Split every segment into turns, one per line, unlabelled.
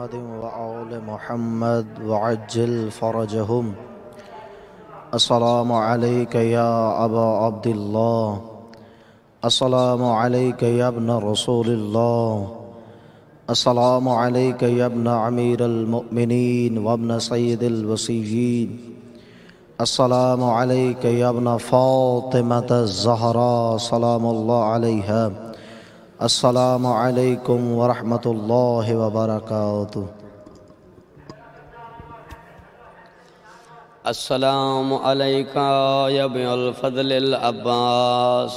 محمد وآل محمد وعجل فرجهم. السلام عليك يا أبا عبد الله. السلام عليك يا ابن رسول الله. السلام عليك يا ابن أمير المؤمنين وابن سيد الوصيين. السلام عليك يا ابن فاطمة الزهراء سلام الله عليها. السلام عليكم ورحمة الله وبركاته.
السلام عليك يا ابن الفضل العباس.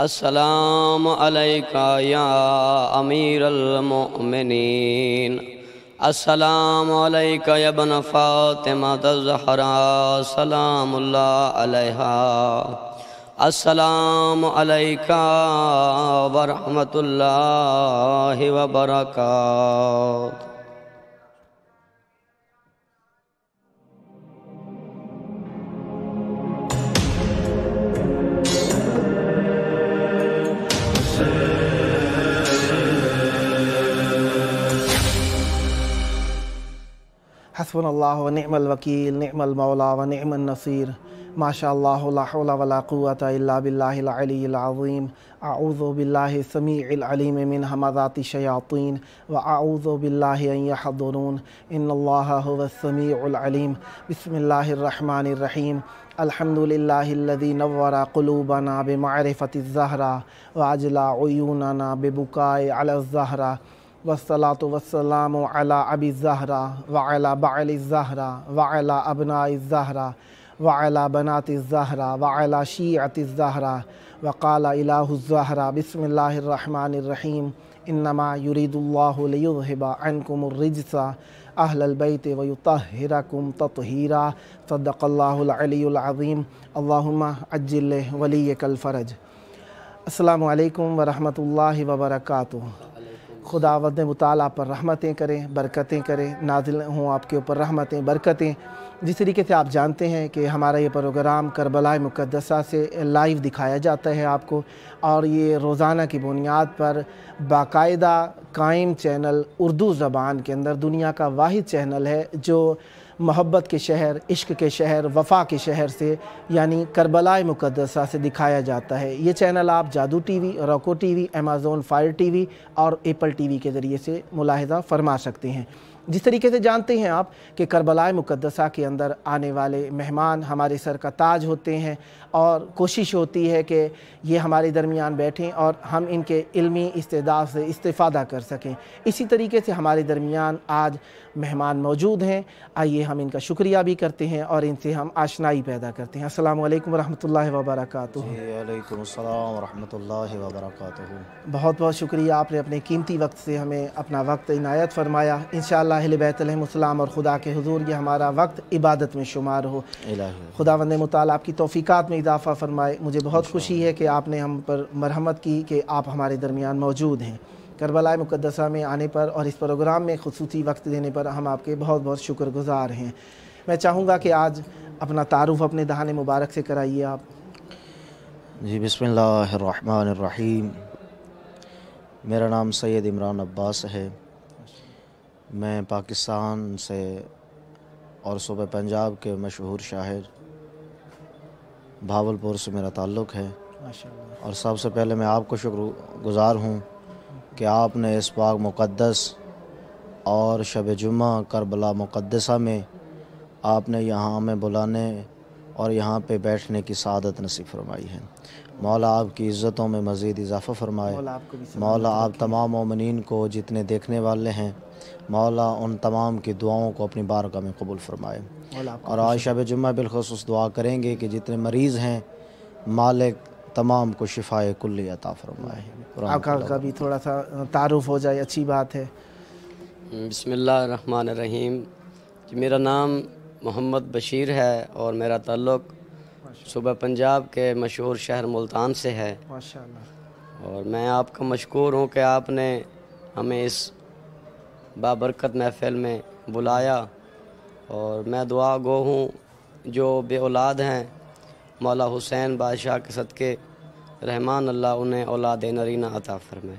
السلام عليك يا أمير المؤمنين. السلام عليك يا ابن فاطمة الزهراء سلام الله عليها. السلام عليك ورحمة الله وبركاته.
حسبنا اللہ و نعم الوکیل نعم المولا و نعم النصیر ما شاء اللہ لا حول ولا قوة الا باللہ العلی العظیم. اعوذ باللہ السمیع العلیم من ہمزات الشیاطین و اعوذ باللہ ان یحضرون ان اللہ هو السمیع العلیم. بسم اللہ الرحمن الرحیم. الحمد للہ الذی نور قلوبنا بمعرفة الزہرا واجلا عیوننا ببکاء علی الزہرا والصلاة والسلام على أبي الزهرة وعلى بعل الزهرة وعلى أبناء الزهرة وعلى بنات الزهرة وعلى شيعة الزهرة. وقال إله الزهرة بسم الله الرحمن الرحيم إنما يريد الله ليذهب عنكم الرجس أهل البيت ويطهركم تطهيرا. صدق الله العلي العظيم. اللهم عجل وليك الفرج. السلام علیکم ورحمۃ اللہ وبرکاتہ. خداوند متعالی پر رحمتیں کریں، برکتیں کریں، نازل ہوں آپ کے اوپر رحمتیں، برکتیں. جس طریقے سے آپ جانتے ہیں کہ ہمارا یہ پروگرام کربلا مقدسہ سے لائیو دکھایا جاتا ہے آپ کو، اور یہ روزانہ کی بنیاد پر باقاعدہ قائم چینل اردو زبان کے اندر دنیا کا واحد چینل ہے جو محبت کے شہر، عشق کے شہر، وفا کے شہر سے یعنی کربلا مقدسہ سے دکھایا جاتا ہے. یہ چینل آپ جادو ٹی وی، روکو T V, Amazon fire T V اور ایپل ٹی وی کے ذریعے سے ملاحظہ فرما سکتے ہیں. جس طریقے سے جانتے ہیں آپ کہ کربلا مقدسہ کے اندر آنے والے مہمان ہمارے سر کا تاج ہوتے ہیں، اور کوشش ہوتی ہے کہ یہ ہمارے درمیان بیٹھیں اور ہم ان کے علمی استعداد سے استفادہ کر سکیں. اسی طریقے سے ہمارے درمیان آج مہمان موجود ہیں. آئیے ہم ان کا شکریہ بھی کرتے ہیں اور ان سے ہم آشنائی پیدا کرتے ہیں. السلام علیکم ورحمۃ اللہ وبرکاتہ.
وعلیکم السلام ورحمۃ اللہ وبرکاتہ.
بہت بہت شکریہ، آپ نے اپنے قیمتی وقت سے ہمیں اپنا وقت عنایت فرمایا. انشاءاللہ اہل بیت علیہم السلام اور خدا کے حضور یہ ہمارا وقت عبادت میں شمار ہو. خداوند متعالی آپ کی توفیقات میں اضافہ فرمائے. مجھے بہت خوشی ہے کہ آپ نے ہم پر مرحمت کی کہ آپ ہمارے درمیان موجود ہیں. کربلا مقدسہ میں آنے پر اور اس پروگرام میں خصوصی وقت دینے پر ہم آپ کے بہت بہت شکر گزار ہیں. میں چاہوں گا کہ آج اپنا تعارف اپنے دہان مبارک سے کرائیے آپ.
جی بسم اللہ الرحمن الرحیم. میرا نام سید عمران عباس ہے. میں پاکستان سے اور صوبہ پنجاب کے مشہور شاعر بھاولپور سے میرا تعلق ہے. اور سب سے پہلے میں آپ کو شکر گزار ہوں کہ آپ نے اس پاک مقدس اور شب جمعہ کربلا مقدسہ میں آپ نے یہاں ہمیں بلانے اور یہاں پہ بیٹھنے کی سعادت نصیب فرمائی ہے. مولا آپ کی عزتوں میں مزید اضافہ فرمائے. مولا آپ تمام مومنین کو جتنے دیکھنے والے ہیں مولا ان تمام کی دعاؤں کو اپنی بارگاہ میں قبول فرمائے. اور آج شب جمعہ بالخصوص دعا کریں گے کہ جتنے مریض ہیں مالک تمام کو شفائے کلی عطا فرمائے.
آپ کا بھی تھوڑا سا تعارف ہو جائے، اچھی بات ہے.
بسم اللہ الرحمن الرحیم. میرا نام محمد بشیر ہے اور میرا تعلق صوبہ پنجاب کے مشہور شہر ملتان سے ہے.
ماشاءاللہ.
اور میں آپ کا مشکور ہوں کہ آپ نے ہمیں اس بابرکت محفل میں بلایا، اور میں دعا گو ہوں جو بے اولاد ہیں مولا حسین بادشاہ کے صدقے رحمان اللہ انہیں اولاد نرینہ عطا فرمائے.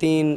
3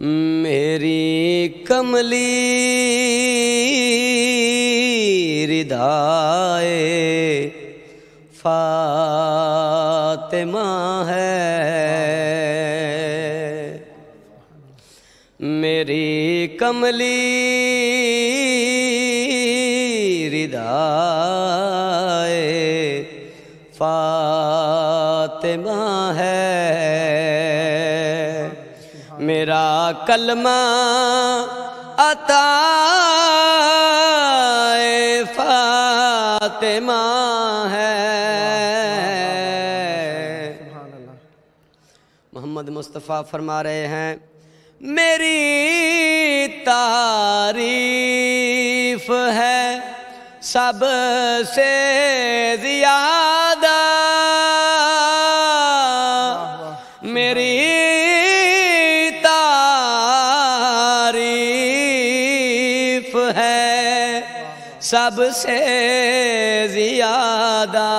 میری کملی ردائے فاطمہ ہے، میری کملی ردائے فاطمہ ہے، میرا کلمہ عطائے فاطمہ ہے۔ محمد مصطفیٰ فرما رہے ہیں میری تعریف ہے سب سے زیادہ، میری تعریف ہے سب سے زیادہ،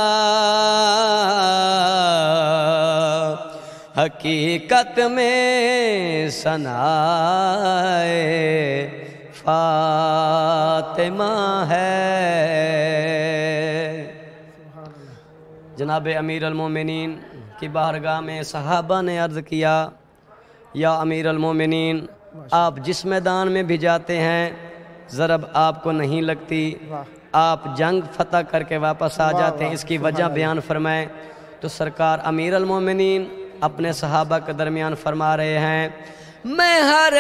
حقیقت میں ثنائے فاطمہ ہے۔ جناب امیر المومنین کی بارگاہ میں صحابہ نے عرض کیا یا امیر المومنین آپ جس میدان میں بھی جاتے ہیں ضرب آپ کو نہیں لگتی، آپ جنگ فتح کر کے واپس آ جاتے ہیں، اس کی وجہ بیان فرمائیں۔ تو سرکار امیر المومنین اپنے صحابہ کے درمیان فرما رہے ہیں میں ہر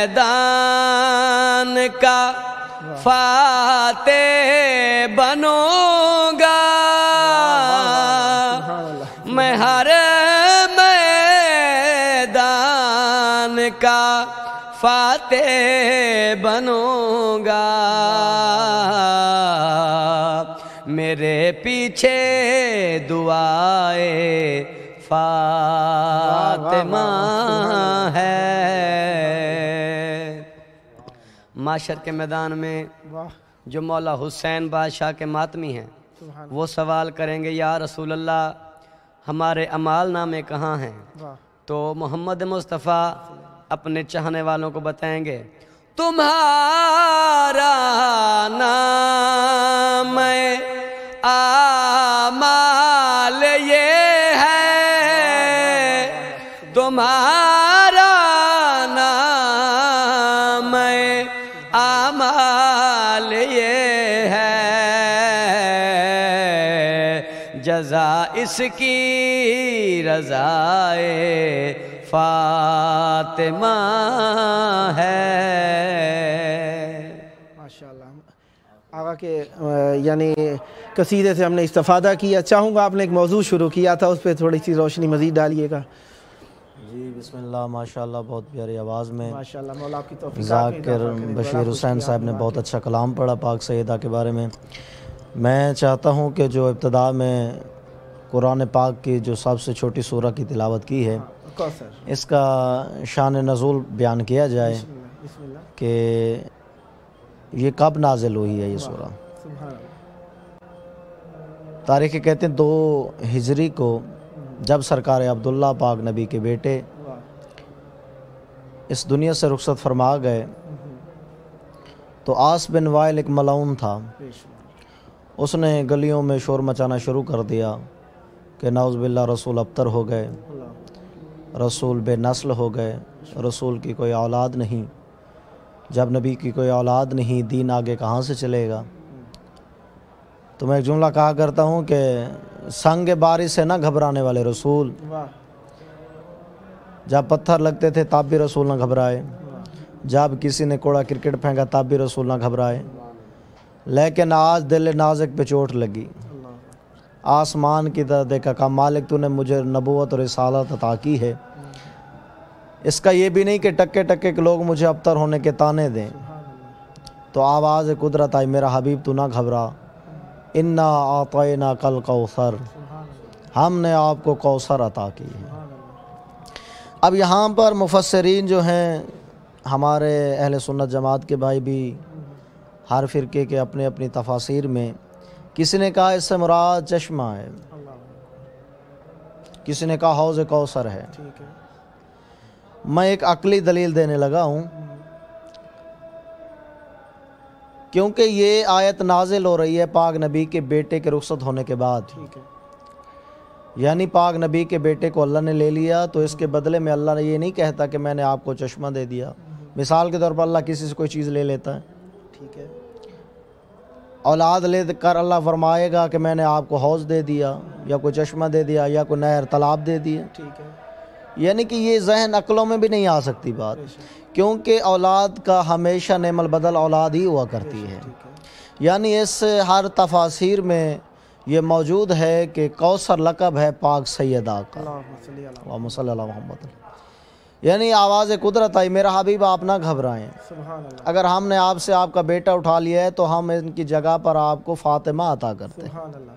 میدان کا فاتح بنوں گا، میں ہر میدان کا فاتح بنوں گا، میرے پیچھے دعائے فاطمہ ہے۔ معاشر کے میدان میں جو مولا حسین بادشاہ کے ماتمی ہیں وہ سوال کریں گے یا رسول اللہ ہمارے اعمال نامے کہاں ہیں؟ تو محمد مصطفیٰ اپنے چاہنے والوں کو بتائیں گے تمہارا نام اعمال یہ ہے، تمہارا نام اعمال یہ ہے، جزا اس کی رضائے فاطمہ ہے۔
ماشاءاللہ آقا کے یعنی قصیدے سے ہم نے استفادہ کیا، چاہوں گا آپ نے ایک موضوع شروع کیا تھا اس پہ تھوڑی سی روشنی مزید ڈالیے گا۔
جی بسم اللہ، ماشاءاللہ بہت پیاری آواز میں
ماشاءاللہ مولا آپ کی توفیق
ذاکر بشیر حسین صاحب نے بہت اچھا کلام پڑھا پاک سیدہ کے بارے میں۔ میں چاہتا ہوں کہ جو ابتدا میں قرآن پاک کی جو سب سے چھوٹی سورہ کی تلاوت کی ہے اس کا شان نزول بیان کیا جائے کہ یہ کب نازل ہوئی ہے یہ سورہ۔ تاریخ کہتے ہیں 2 ہجری کو جب سرکار عبداللہ پاک نبی کے بیٹے اس دنیا سے رخصت فرما گئے تو عاص بن وائل ایک ملعون تھا، اس نے گلیوں میں شور مچانا شروع کر دیا کہ نعوذ باللہ رسول ابتر ہو گئے، رسول بے نسل ہو گئے، رسول کی کوئی اولاد نہیں، جب نبی کی کوئی اولاد نہیں دین آگے کہاں سے چلے گا۔ تو میں ایک جملہ کہا کرتا ہوں کہ سنگ بارش سے نہ گھبرانے والے رسول، جب پتھر لگتے تھے تب بھی رسول نہ گھبرائے، جب کسی نے کوڑا کرکٹ پھینکا تب بھی رسول نہ گھبرائے، لیکن آج دل نازک پہ چوٹ لگی، آسمان کی طرح دیکھا کہا مالک تو نے مجھے نبوت اور رسالت عطا کی ہے، اس کا یہ بھی نہیں کہ ٹکے ٹکے کے لوگ مجھے ابتر ہونے کے تانے دیں۔ تو آواز قدرت آئی میرا حبیب تو نہ گھبرا، انا اعطیناک الکوثر، ہم نے آپ کو کوثر عطا کی ہے۔ اب یہاں پر مفسرین جو ہیں ہمارے اہل سنت جماعت کے بھائی بھی ہر فرقے کے اپنے اپنی تفاسیر میں، کسی نے کہا اس سے مراد چشمہ ہے، کسی نے کہا حوض کوثر ہے۔ میں ایک عقلی دلیل دینے لگا ہوں، کیونکہ یہ آیت نازل ہو رہی ہے پاک نبی کے بیٹے کے رخصت ہونے کے بعد،
ٹھیک ہے،
یعنی پاک نبی کے بیٹے کو اللہ نے لے لیا تو اس کے بدلے میں اللہ نے یہ نہیں کہتا کہ میں نے آپ کو چشمہ دے دیا۔ مثال کے طور پر اللہ کسی سے کوئی چیز لے لیتا ہے،
ٹھیک ہے،
اولاد لے کر اللہ فرمائے گا کہ میں نے آپ کو حوض دے دیا یا کوئی چشمہ دے دیا یا کوئی نہر تالاب دے دیا،
ٹھیک ہے،
یعنی کہ یہ ذہن عقلوں میں بھی نہیں آ سکتی بات، کیونکہ اولاد کا ہمیشہ نعم البدل اولاد ہی ہوا کرتی ہے۔
ٹھیک ہے،
یعنی اس ہر تفاسیر میں یہ موجود ہے کہ کوثر لقب ہے پاک سیدہ کا،
اللہم صلی علی
اللہم صلی اللہ محمد، یعنی آواز قدرت آئی، میرا حبیب آپ نہ گھبرائیں،
سبحان اللہ،
اگر ہم نے آپ سے آپ کا بیٹا اٹھا لیا ہے تو ہم ان کی جگہ پر آپ کو فاطمہ عطا کرتے ہیں۔
سبحان اللہ،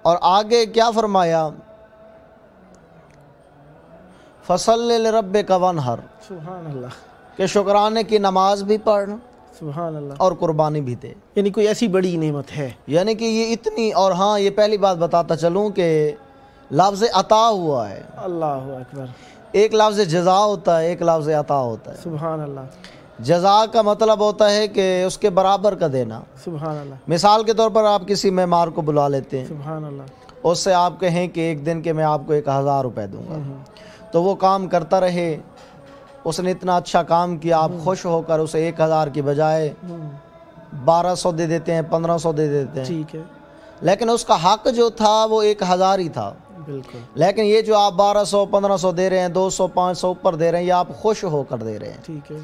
اور آگے کیا فرمایا؟ فَصَلِّ لِرَبِّكَ وَانْحَرْ،
سبحان اللہ،
کہ شکرانے کی نماز بھی پڑھ
سبحان اللہ،
اور قربانی بھی دے،
یعنی کوئی ایسی بڑی نعمت ہے۔
یعنی کہ یہ اتنی، اور ہاں یہ پہلی بات بتاتا چلوں کہ لفظ عطا ہوا ہے،
اللہ اکبر،
ایک لفظ جزا ہوتا ہے، ایک لفظ عطا ہوتا ہے۔
سبحان اللہ،
جزا کا مطلب ہوتا ہے کہ اس کے برابر کا دینا،
سبحان اللہ،
مثال کے طور پر آپ کسی معمار کو بلا لیتے ہیں،
سبحان اللہ،
اس سے آپ کہیں کہ ایک دن کے میں آپ کو 1000 روپے دوں گا، تو وہ کام کرتا رہے، اس نے اتنا اچھا کام کیا، آپ خوش ہو کر اسے 1000 کی بجائے 1200 دے دیتے ہیں، 1500 دے دیتے ہیں،
ٹھیک ہے،
لیکن اس کا حق جو تھا وہ 1000 ہی تھا،
بالکل،
لیکن یہ جو آپ 1200 1500 دے رہے ہیں، 200 500 اوپر دے رہے ہیں، یہ آپ خوش ہو کر دے رہے ہیں،
ٹھیک ہے،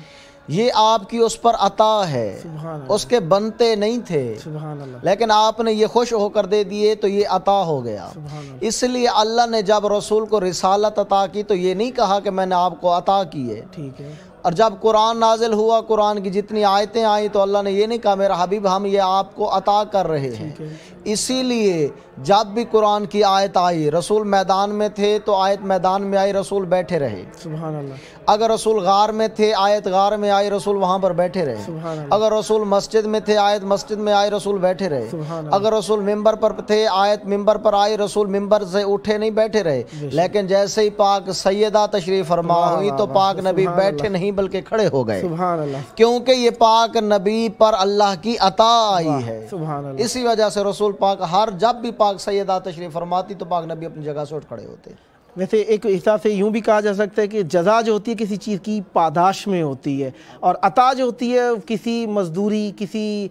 یہ آپ کی اس پر عطا ہے،
سبحان اللہ،
اس کے بنتے نہیں تھے،
سبحان اللہ،
لیکن آپ نے یہ خوش ہو کر دے دیے تو یہ عطا ہو گیا۔
سبحان اللہ،
اس لیے اللہ نے جب رسول کو رسالت عطا کی تو یہ نہیں کہا کہ میں نے آپ کو عطا کی ہے،
ٹھیک ہے،
اور جب قرآن نازل ہوا، قرآن کی جتنی آیتیں آئیں تو اللہ نے یہ نہیں کہا میرا حبیب ہم یہ آپ کو عطا کر رہے ہیں،
ٹھیک ہے،
اسی لیے جب بھی قرآن کی آیت آئی رسول میدان میں تھے تو آیت میدان میں آئی، رسول بیٹھے رہے،
سبحان اللہ،
اگر رسول غار میں تھے آیت غار میں آئی، رسول وہاں پر بیٹھے رہے،
سبحان اللہ،
اگر رسول مسجد میں تھے آیت مسجد میں آئی، رسول بیٹھے رہے،
سبحان اللہ،
اگر رسول ممبر پر تھے آیت ممبر پر آئی، رسول ممبر سے اٹھے نہیں بیٹھے رہے، لیکن جیسے ہی پاک سیدہ تشریف فرما ہوئی تو پاک نبی بیٹھے نہیں بلکہ کھڑے ہو گئے،
سبحان اللہ،
کیونکہ یہ پاک نبی پر اللہ کی عطا آئی ہے،
سبحان اللہ،
اسی وجہ سے رسول پاک جب بھی پاک سیدہ تشریف فرماتی تو پاک نبی اپنی جگہ سے اٹھ کھڑے ہوتے۔
ویسے ایک حساب سے یوں بھی کہا جا سکتا ہے کہ جزا جو ہوتی ہے کسی چیز کی پاداش میں ہوتی ہے، اور عطا جو ہوتی ہے کسی مزدوری، کسی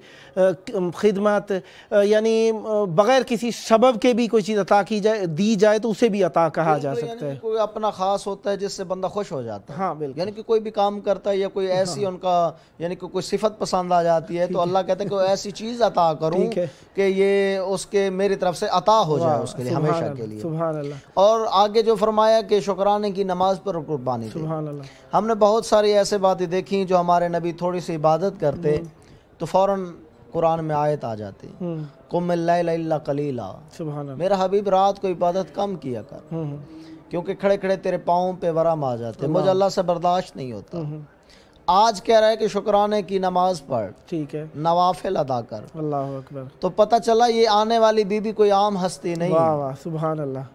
خدمت، یعنی بغیر کسی سبب کے بھی کوئی چیز عطا کی جائے، دی جائے تو اسے بھی عطا کہا جا سکتا ہے۔
کوئی اپنا خاص ہوتا ہے جس سے بندہ خوش ہو جاتا ہے،
ہاں بالکل،
یعنی کہ کوئی بھی کام کرتا ہے یا کوئی ایسی ان کا یعنی کہ کوئی صفت پسند آ جاتی ہے تو اللہ کہتا ہے کہ ایسی چیز عطا کروں کہ یہ اس کے میری طرف سے عطا ہو جائے اس کے لیے ہمیشہ کے لیے۔
سبحان اللہ،
اور آگے جو فرمایا کہ شکرانے کی نماز پر قربانی دے،
سبحان اللہ،
ہم نے بہت ساری ایسے باتیں دیکھیں جو ہمارے نبی تھوڑی سی عبادت کرتے تو فوراً قرآن میں آیت آ جاتی، قم اللیل الا قلیلا،
سبحان اللہ،
میرا حبیب رات کو عبادت کم کیا کر، کیونکہ کھڑے کھڑے تیرے پاؤں پہ ورم آ جاتے، مجھے اللہ سے برداشت نہیں ہوتا۔ آج کہہ رہا ہے کہ شکرانے کی نماز پڑھ،
ٹھیک ہے،
نوافل ادا کر،
اللہ اکبر،
تو پتہ چلا یہ آنے والی بی بی کوئی عام ہستی نہیں،
واہ واہ، سبحان اللہ،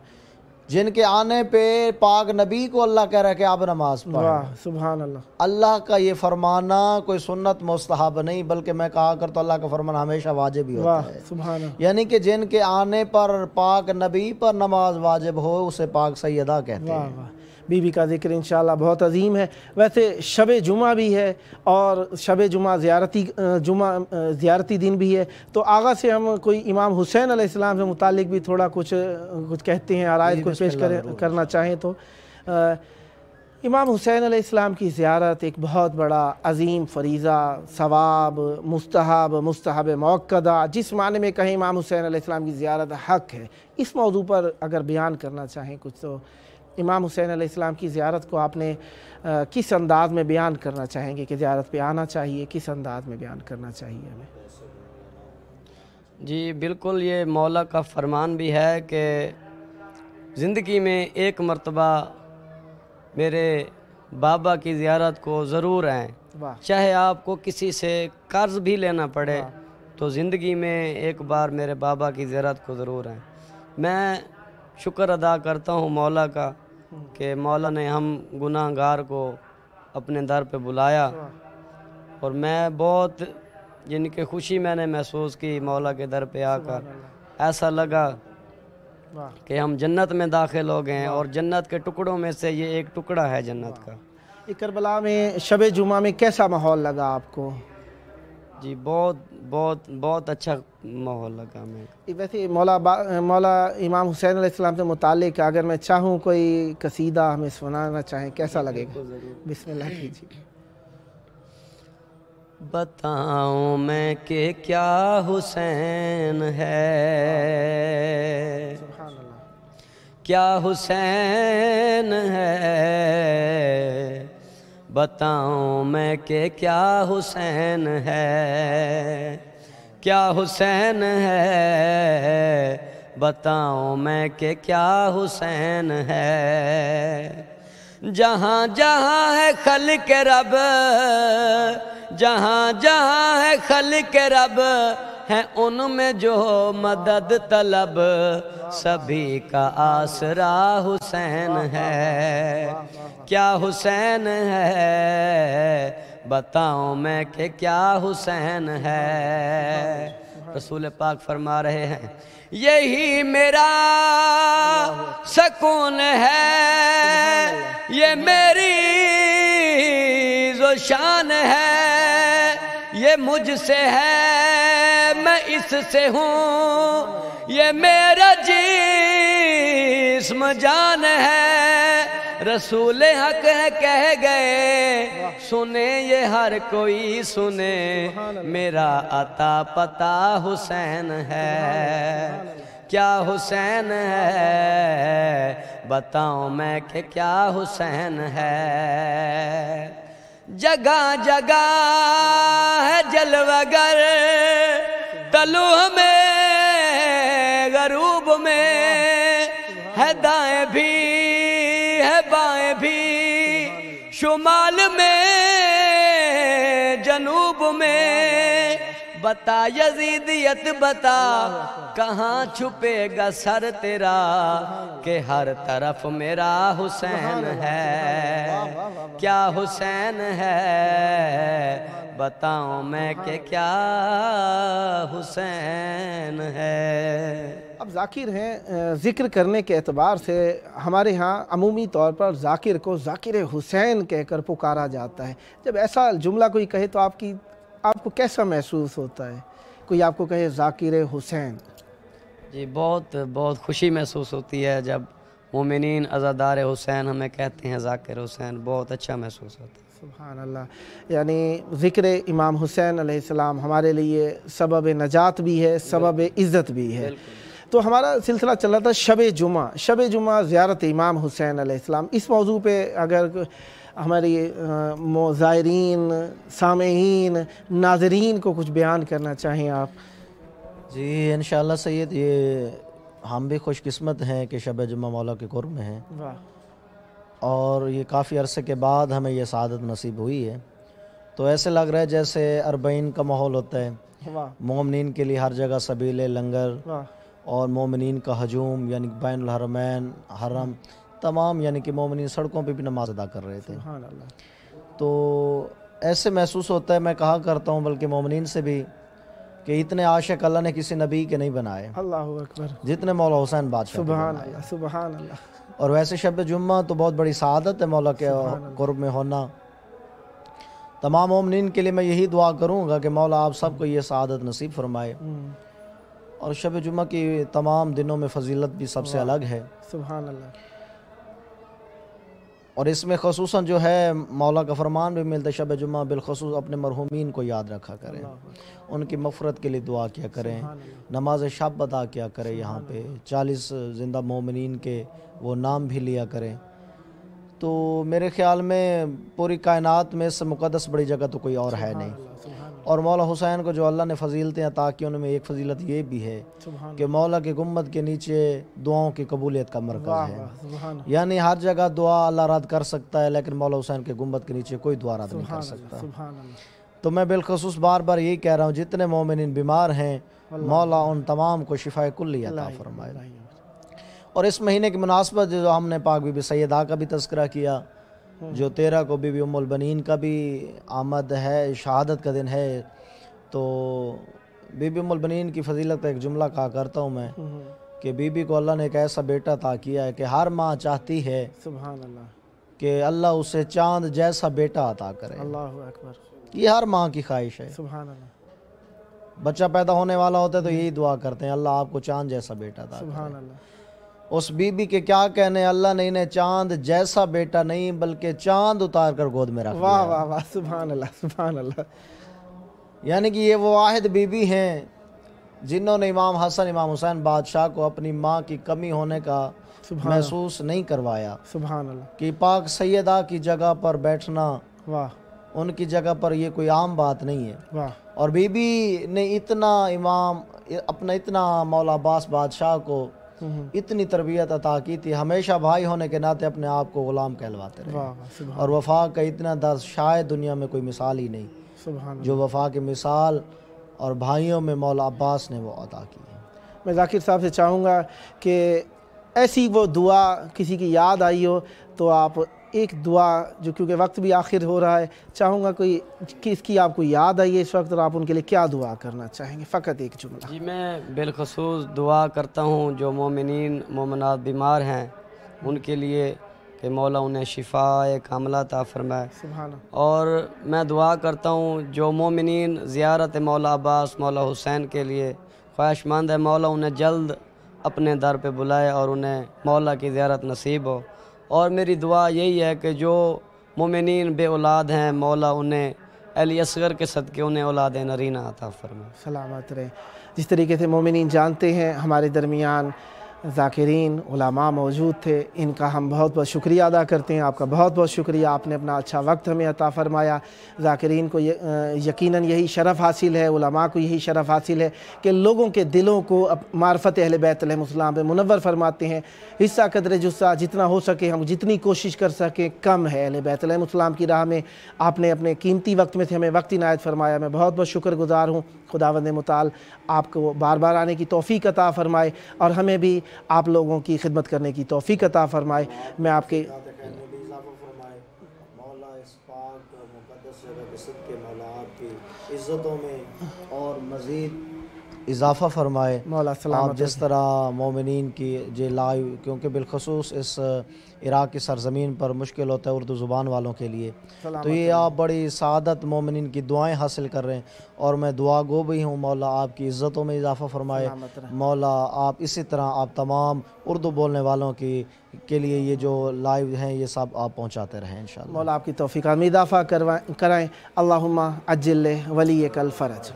جن کے آنے پہ پاک نبی کو اللہ کہہ رہا ہے کہ آپ نماز پڑھ۔
واہ سبحان اللہ،
اللہ کا یہ فرمانا کوئی سنت مستحب نہیں بلکہ میں کہا کرتا اللہ کا فرمان ہمیشہ واجب ہی ہوتا
واہ
ہے،
سبحان اللہ،
یعنی کہ جن کے آنے پر پاک نبی پر نماز واجب ہو اسے پاک سیدہ کہتے
واہ
ہیں۔
واہ، بی بی کا ذکر انشاءاللہ بہت عظیم ہے۔ ویسے شب جمعہ بھی ہے اور شب جمعہ زیارتی دن بھی ہے، تو آغا سے ہم کوئی امام حسین علیہ السلام سے متعلق بھی تھوڑا کچھ کہتے ہیں، آرائز کچھ پیش کرنا چاہیں تو۔ امام حسین علیہ السلام کی زیارت ایک بہت بڑا عظیم فریضہ، ثواب، مستحب موقدہ، جس معنی میں کہیں امام حسین علیہ السلام کی زیارت حق ہے۔ اس موضوع پر اگر بیان کرنا چاہیں کچھ تو امام حسین علیہ السلام کی زیارت کو آپ نے کس انداز میں بیان کرنا چاہیں گے کہ زیارت پہ آنا چاہیے، کس انداز میں بیان کرنا چاہیے ہمیں؟
جی بالکل، یہ مولا کا فرمان بھی ہے کہ زندگی میں ایک مرتبہ میرے بابا کی زیارت کو ضرور آئیں، چاہے آپ کو کسی سے قرض بھی لینا پڑے تو زندگی میں ایک بار میرے بابا کی زیارت کو ضرور آئیں۔ میں شکر ادا کرتا ہوں مولا کا کہ مولا نے ہم گناہگار کو اپنے در پہ بلایا، اور میں بہت یعنی کہ خوشی میں نے محسوس کی مولا کے در پہ آ کر، ایسا لگا کہ ہم جنت میں داخل ہو گئے ہیں، اور جنت کے ٹکڑوں میں سے یہ ایک ٹکڑا ہے جنت کا۔
یہ کربلا میں شب جمعہ میں کیسا ماحول لگا آپ کو؟
جی بہت بہت بہت اچھا ماحول لگا ہمیں۔
ویسے مولا امام حسین علیہ السلام سے متعلق اگر میں چاہوں کوئی قصیدہ ہمیں سنانا چاہیں کیسا لگے گا؟ بسم اللہ کیجیے۔
بتاؤں میں کہ کیا حسین ہے،
سبحان اللہ،
کیا حسین ہے، بتاؤں میں کہ کیا حسین ہے، کیا حسین ہے، بتاؤں میں کہ کیا حسین ہے۔ جہاں جہاں ہے خلق رب، جہاں جہاں ہے خلق رب، ہے ان میں جو مدد طلب، سبھی کا آسرا حسین ہے۔ کیا حسین ہے، بتاؤں میں کہ کیا حسین ہے۔ رسول پاک فرما رہے ہیں یہی میرا سکون ہے، یہ میری شان ہے، یہ مجھ سے ہے میں اس سے ہوں، یہ میرا جسم جان ہے۔ رسول حق ہے کہہ گئے، سنے یہ ہر کوئی سنے، میرا عطا پتا حسین ہے۔ کیا حسین ہے، بتاؤں میں کہ کیا حسین ہے۔ جگہ جگہ ہے جلوہ گر، طلوع میں غروب میں، ہے دائیں بھی ہے بائیں بھی، شمال میں جنوب میں۔ بتا یزیدیت بتا، کہاں چھپے گا سر تیرا، کہ ہر طرف میرا حسین ہے۔ کیا حسین ہے، بتاؤں میں کہ کیا حسین ہے۔
اب ذاکر ہیں، ذکر کرنے کے اعتبار سے ہمارے ہاں عمومی طور پر ذاکر کو ذاکر حسین کہہ کر پکارا جاتا ہے۔ جب ایسا جملہ کوئی کہے تو آپ کو کیسا محسوس ہوتا ہے؟ کوئی آپ کو کہے ذاکر حسین؟
جی بہت بہت خوشی محسوس ہوتی ہے جب مومنین عزادار حسین ہمیں کہتے ہیں ذاکر حسین، بہت اچھا محسوس ہوتا ہے۔
سبحان اللہ، یعنی ذکر امام حسین علیہ السلام ہمارے لیے سبب نجات بھی ہے، سبب عزت بھی ہے۔ تو ہمارا سلسلہ چل رہا تھا شب جمعہ زیارت امام حسین علیہ السلام۔ اس موضوع پہ اگر ہماری زائرین، سامعین، ناظرین کو کچھ بیان کرنا چاہیں آپ۔
جی انشاءاللہ سید، یہ ہم بھی خوش قسمت ہیں کہ شب جمعہ مولا کے قرب میں ہیں،
واہ،
اور یہ کافی عرصے کے بعد ہمیں یہ سعادت نصیب ہوئی ہے۔ تو ایسے لگ رہا ہے جیسے اربعین کا ماحول ہوتا ہے،
واہ،
مومنین کے لیے ہر جگہ سبیلے لنگر،
واہ،
اور مومنین کا ہجوم یعنی بین الحرمین حرم تمام، یعنی کہ مومنین سڑکوں پہ بھی نماز ادا کر رہے تھے۔
سبحان اللہ۔
تو ایسے محسوس ہوتا ہے، میں کہا کرتا ہوں بلکہ مومنین سے بھی، کہ اتنے عاشق اللہ نے کسی نبی کے نہیں بنائے
اللہ اکبر،
جتنے مولا حسین بادشاہ کے
سبحان
بنائے۔
اللہ، سبحان اللہ۔
اور ویسے شب جمعہ تو بہت بڑی سعادت ہے مولا کے قرب میں ہونا۔ تمام مومنین کے لیے میں یہی دعا کروں گا کہ مولا آپ سب کو یہ سعادت نصیب فرمائے، اور شب جمعہ کی تمام دنوں میں فضیلت بھی سب سے الگ ہے،
سبحان اللہ۔
اور اس میں خصوصاً جو ہے مولا کا فرمان بھی ملتا ہے، شب جمعہ بالخصوص اپنے مرحومین کو یاد رکھا کریں، ان کی مغفرت کے لیے دعا کیا کریں، نماز شب ادا کیا کریں، یہاں پہ 40 زندہ مومنین کے وہ نام بھی لیا کریں۔ تو میرے خیال میں پوری کائنات میں اس سے مقدس بڑی جگہ تو کوئی اور ہے نہیں۔ اور مولا حسین کو جو اللہ نے فضیلتیں عطا کی، ان میں ایک فضیلت یہ بھی ہے کہ مولا کے گنبد کے نیچے دعاؤں کی قبولیت کا مرکز ہے، یعنی ہر جگہ دعا اللہ رد کر سکتا ہے، لیکن مولا حسین کے گنبد کے نیچے کوئی دعا رد نہیں کر سکتا۔ تو میں بالخصوص بار بار یہی کہہ رہا ہوں، جتنے مومنین بیمار ہیں مولا ان تمام کو شفائے کلی عطا فرمائے۔ اور اس مہینے کی مناسبت جو ہم نے پاک بی بی سیدہ کا بھی تذکرہ کیا، جو 13 کو بی بی ام البنین کا بھی آمد ہے، شہادت کا دن ہے، تو بی بی ام البنین کی فضیلت پہ ایک جملہ کہا کرتا ہوں میں کہ بی بی کو اللہ نے ایک ایسا بیٹا عطا کیا ہے کہ ہر ماں چاہتی ہے
سبحان اللہ،
کہ اللہ اسے چاند جیسا بیٹا عطا کرے۔
اللہ اکبر،
یہ ہر ماں کی خواہش ہے،
سبحان اللہ،
بچہ پیدا ہونے والا ہوتا ہے تو یہی دعا کرتے ہیں اللہ آپ کو چاند جیسا بیٹا عطا کرے۔
سبحان اللہ،
اس بی بی کے کیا کہنے، اللہ نے انہیں چاند جیسا بیٹا نہیں بلکہ چاند اتار کر گود میں رکھ
واہ
دیا۔
واہ واہ، سبحان اللہ، سبحان اللہ،
یعنی کہ یہ وہ واحد بی بی ہیں جنہوں نے امام حسن امام حسین بادشاہ کو اپنی ماں کی کمی ہونے کا
سبحان
محسوس نہیں کروایا،
سبحان اللہ،
کہ پاک سیدہ کی جگہ پر بیٹھنا
واہ
ان کی جگہ پر یہ کوئی عام بات نہیں ہے۔
واہ،
اور بی بی نے اتنا مولا عباس بادشاہ کو اتنی تربیت عطا کی تھی، ہمیشہ بھائی ہونے کے ناطے اپنے آپ کو غلام کہلواتے رہے،
واہ واہ، سبحان
اور وفا کا اتنا درس شاید دنیا میں کوئی مثال ہی نہیں
سبحان اللہ۔
جو وفا کی مثال اور بھائیوں میں مولا عباس نے وہ عطا کی ہے۔
میں ذاکر صاحب سے چاہوں گا کہ ایسی وہ دعا کسی کی یاد آئی ہو تو آپ ایک دعا، جو کیونکہ وقت بھی آخر ہو رہا ہے، چاہوں گا کوئی کس کی آپ کو یاد آئی ہے اس وقت اور آپ ان کے لیے کیا دعا کرنا چاہیں گے، فقط ایک جملہ۔
جی میں بالخصوص دعا کرتا ہوں جو مومنین مومنات بیمار ہیں ان کے لیے کہ مولا انہیں شفاء کاملہ عطا فرمائے،
سبحان اللہ،
اور میں دعا کرتا ہوں جو مومنین زیارت مولا عباس مولا حسین کے لیے خواہش مند ہے، مولا انہیں جلد اپنے در پہ بلائے اور انہیں مولا کی زیارت نصیب ہو۔ اور میری دعا یہی ہے کہ جو مومنین بے اولاد ہیں مولا انہیں علی اصغر کے صدقے انہیں اولاد نرینہ عطا فرمائے۔
سلامت رہیں۔ جس طریقے سے مومنین جانتے ہیں ہمارے درمیان ذاکرین علماء موجود تھے، ان کا ہم بہت بہت شکریہ ادا کرتے ہیں، آپ کا بہت بہت شکریہ، آپ نے اپنا اچھا وقت ہمیں عطا فرمایا۔ ذاکرین کو یقیناً یہی شرف حاصل ہے، علماء کو یہی شرف حاصل ہے کہ لوگوں کے دلوں کو معرفت اہل بیت علیہ السلام پہ منور فرماتے ہیں۔ حصہ قدر جزہ جتنا ہو سکے ہم جتنی کوشش کر سکیں کم ہے اہل بیت علیہ السلام کی راہ میں۔ آپ نے اپنے قیمتی وقت میں سے ہمیں وقت عنایت فرمایا، میں بہت بہت شکر گزار ہوں۔ خداوند متعال آپ کو بار بار آنے کی توفیق عطا فرمائے اور ہمیں بھی آپ لوگوں کی خدمت کرنے کی توفیق عطا فرمائے۔ میں آپ کے
مولا اس پاک مقدس جگہ کے صدقے مولا آپ کی عزتوں میں اور مزید اضافہ فرمائے۔
مولا
آپ
سلامت
جس طرح مومنین کی جو لائیو، کیونکہ بالخصوص اس عراق کی سرزمین پر مشکل ہوتا ہے اردو زبان والوں کے لیے، تو یہ آپ بڑی سعادت مومنین کی دعائیں حاصل کر رہے ہیں، اور میں دعا گو بھی ہوں مولا آپ کی عزتوں میں اضافہ فرمائے۔ مولا آپ اسی طرح آپ تمام اردو بولنے والوں کے لیے یہ جو لائیو ہیں یہ سب آپ پہنچاتے رہیں انشاءاللہ۔
مولا آپ کی توفیق میں اضافہ کرائیں۔ اللہم عجل ولیک الفرج۔